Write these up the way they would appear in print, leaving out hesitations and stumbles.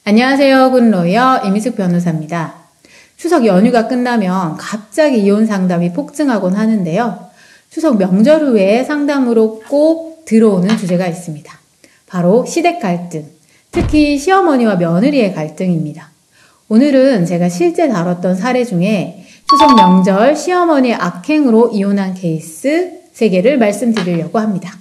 안녕하세요. 굿로이어 이미숙 변호사입니다. 추석 연휴가 끝나면 갑자기 이혼 상담이 폭증하곤 하는데요. 추석 명절 후에 상담으로 꼭 들어오는 주제가 있습니다. 바로 시댁 갈등, 특히 시어머니와 며느리의 갈등입니다. 오늘은 제가 실제 다뤘던 사례 중에 추석 명절 시어머니의 악행으로 이혼한 케이스 3개를 말씀드리려고 합니다.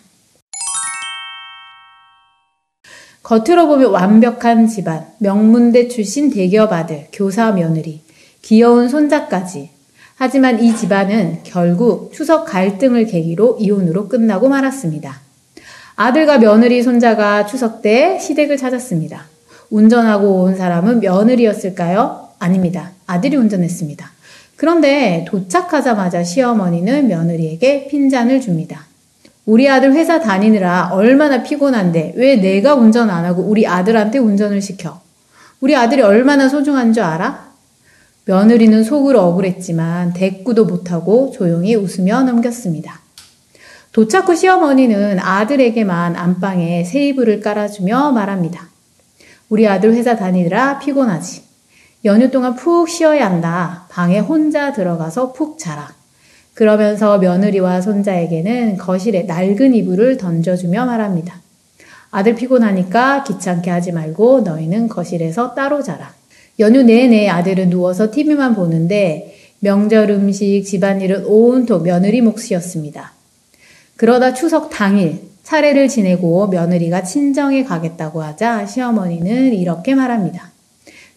겉으로 보면 완벽한 집안, 명문대 출신 대기업 아들, 교사 며느리, 귀여운 손자까지. 하지만 이 집안은 결국 추석 갈등을 계기로 이혼으로 끝나고 말았습니다. 아들과 며느리 손자가 추석 때 시댁을 찾았습니다. 운전하고 온 사람은 며느리였을까요? 아닙니다. 아들이 운전했습니다. 그런데 도착하자마자 시어머니는 며느리에게 핀잔을 줍니다. 우리 아들 회사 다니느라 얼마나 피곤한데 왜 내가 운전 안 하고 우리 아들한테 운전을 시켜? 우리 아들이 얼마나 소중한 줄 알아? 며느리는 속으로 억울했지만 대꾸도 못하고 조용히 웃으며 넘겼습니다. 도착 후 시어머니는 아들에게만 안방에 새 이불을 깔아주며 말합니다. 우리 아들 회사 다니느라 피곤하지. 연휴 동안 푹 쉬어야 한다. 방에 혼자 들어가서 푹 자라. 그러면서 며느리와 손자에게는 거실에 낡은 이불을 던져주며 말합니다. 아들 피곤하니까 귀찮게 하지 말고 너희는 거실에서 따로 자라. 연휴 내내 아들은 누워서 TV만 보는데 명절 음식, 집안일은 온통 며느리 몫이었습니다. 그러다 추석 당일 차례를 지내고 며느리가 친정에 가겠다고 하자 시어머니는 이렇게 말합니다.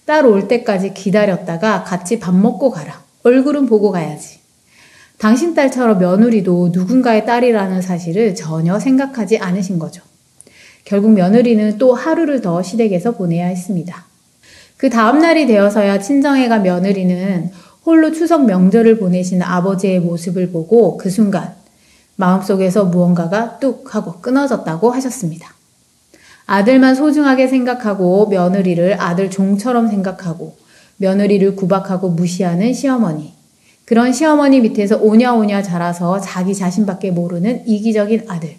딸 올 때까지 기다렸다가 같이 밥 먹고 가라. 얼굴은 보고 가야지. 당신 딸처럼 며느리도 누군가의 딸이라는 사실을 전혀 생각하지 않으신 거죠. 결국 며느리는 또 하루를 더 시댁에서 보내야 했습니다. 그 다음 날이 되어서야 친정에 간 며느리는 홀로 추석 명절을 보내시는 아버지의 모습을 보고 그 순간 마음속에서 무언가가 뚝 하고 끊어졌다고 하셨습니다. 아들만 소중하게 생각하고 며느리를 아들 종처럼 생각하고 며느리를 구박하고 무시하는 시어머니. 그런 시어머니 밑에서 오냐오냐 자라서 자기 자신밖에 모르는 이기적인 아들.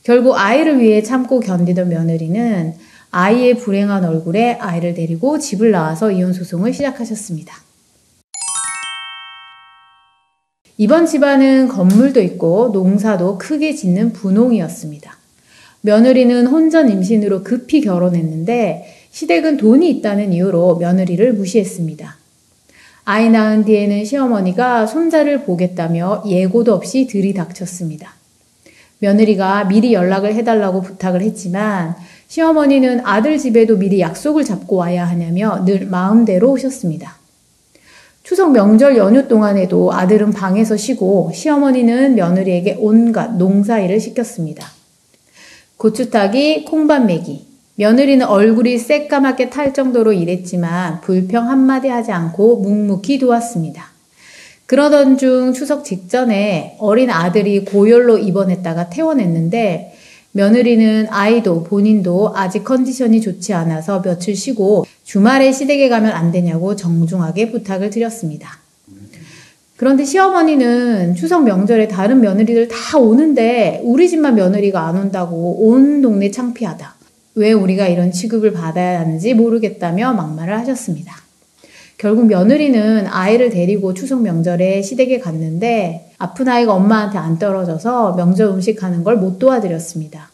결국 아이를 위해 참고 견디던 며느리는 아이의 불행한 얼굴에 아이를 데리고 집을 나와서 이혼소송을 시작하셨습니다. 이번 집안은 건물도 있고 농사도 크게 짓는 분홍이었습니다. 며느리는 혼전 임신으로 급히 결혼했는데 시댁은 돈이 있다는 이유로 며느리를 무시했습니다. 아이 낳은 뒤에는 시어머니가 손자를 보겠다며 예고도 없이 들이닥쳤습니다. 며느리가 미리 연락을 해달라고 부탁을 했지만 시어머니는 아들 집에도 미리 약속을 잡고 와야 하냐며 늘 마음대로 오셨습니다. 추석 명절 연휴 동안에도 아들은 방에서 쉬고 시어머니는 며느리에게 온갖 농사일을 시켰습니다. 고추 타기, 콩밥 매기. 며느리는 얼굴이 새까맣게 탈 정도로 일했지만 불평 한마디 하지 않고 묵묵히 도왔습니다. 그러던 중 추석 직전에 어린 아들이 고열로 입원했다가 퇴원했는데 며느리는 아이도 본인도 아직 컨디션이 좋지 않아서 며칠 쉬고 주말에 시댁에 가면 안 되냐고 정중하게 부탁을 드렸습니다. 그런데 시어머니는 추석 명절에 다른 며느리들 다 오는데 우리 집만 며느리가 안 온다고 온 동네 창피하다. 왜 우리가 이런 취급을 받아야 하는지 모르겠다며 막말을 하셨습니다. 결국 며느리는 아이를 데리고 추석 명절에 시댁에 갔는데 아픈 아이가 엄마한테 안 떨어져서 명절 음식하는 걸 못 도와드렸습니다.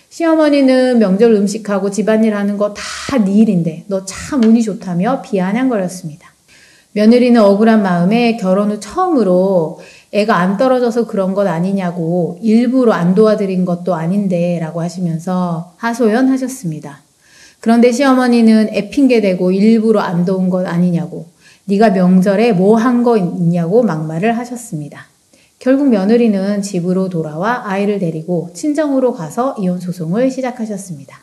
시어머니는 명절 음식하고 집안일 하는 거 다 네 일인데 너 참 운이 좋다며 비아냥거렸습니다. 며느리는 억울한 마음에 결혼 후 처음으로 애가 안 떨어져서 그런 것 아니냐고 일부러 안 도와드린 것도 아닌데 라고 하시면서 하소연하셨습니다. 그런데 시어머니는 애 핑계대고 일부러 안 도운 것 아니냐고 네가 명절에 뭐 한 거 있냐고 막말을 하셨습니다. 결국 며느리는 집으로 돌아와 아이를 데리고 친정으로 가서 이혼소송을 시작하셨습니다.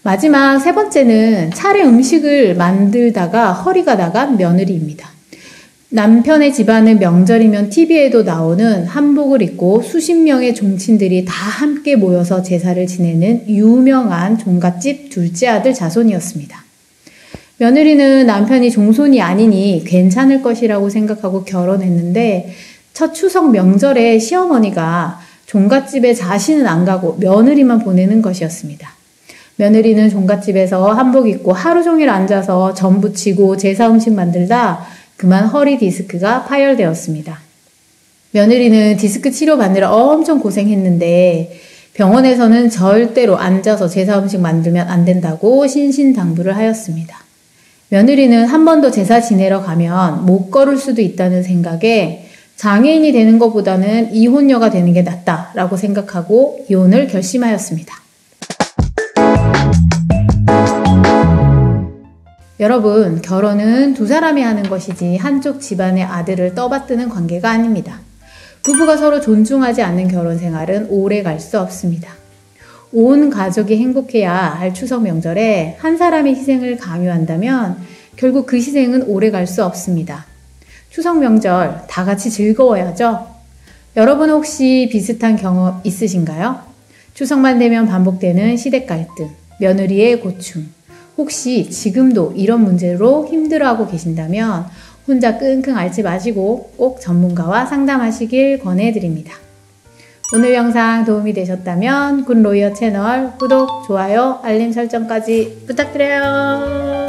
마지막 3번째는 차례 음식을 만들다가 허리가 나간 며느리입니다. 남편의 집안은 명절이면 TV에도 나오는 한복을 입고 수십 명의 종친들이 다 함께 모여서 제사를 지내는 유명한 종갓집 둘째 아들 자손이었습니다. 며느리는 남편이 종손이 아니니 괜찮을 것이라고 생각하고 결혼했는데 첫 추석 명절에 시어머니가 종갓집에 자신은 안 가고 며느리만 보내는 것이었습니다. 며느리는 종갓집에서 한복 입고 하루 종일 앉아서 전 부치고 제사 음식 만들다 그만 허리 디스크가 파열되었습니다. 며느리는 디스크 치료 받느라 엄청 고생했는데 병원에서는 절대로 앉아서 제사 음식 만들면 안 된다고 신신당부를 하였습니다. 며느리는 한 번 더 제사 지내러 가면 못 걸을 수도 있다는 생각에 장애인이 되는 것보다는 이혼녀가 되는 게 낫다라고 생각하고 이혼을 결심하였습니다. 여러분, 결혼은 두 사람이 하는 것이지 한쪽 집안의 아들을 떠받드는 관계가 아닙니다. 부부가 서로 존중하지 않는 결혼 생활은 오래 갈 수 없습니다. 온 가족이 행복해야 할 추석 명절에 한 사람의 희생을 강요한다면 결국 그 희생은 오래 갈 수 없습니다. 추석 명절 다 같이 즐거워야죠. 여러분 혹시 비슷한 경험 있으신가요? 추석만 되면 반복되는 시댁 갈등, 며느리의 고충, 혹시 지금도 이런 문제로 힘들어하고 계신다면 혼자 끙끙 앓지 마시고 꼭 전문가와 상담하시길 권해드립니다. 오늘 영상 도움이 되셨다면 굿로이어 채널 구독, 좋아요, 알림 설정까지 부탁드려요.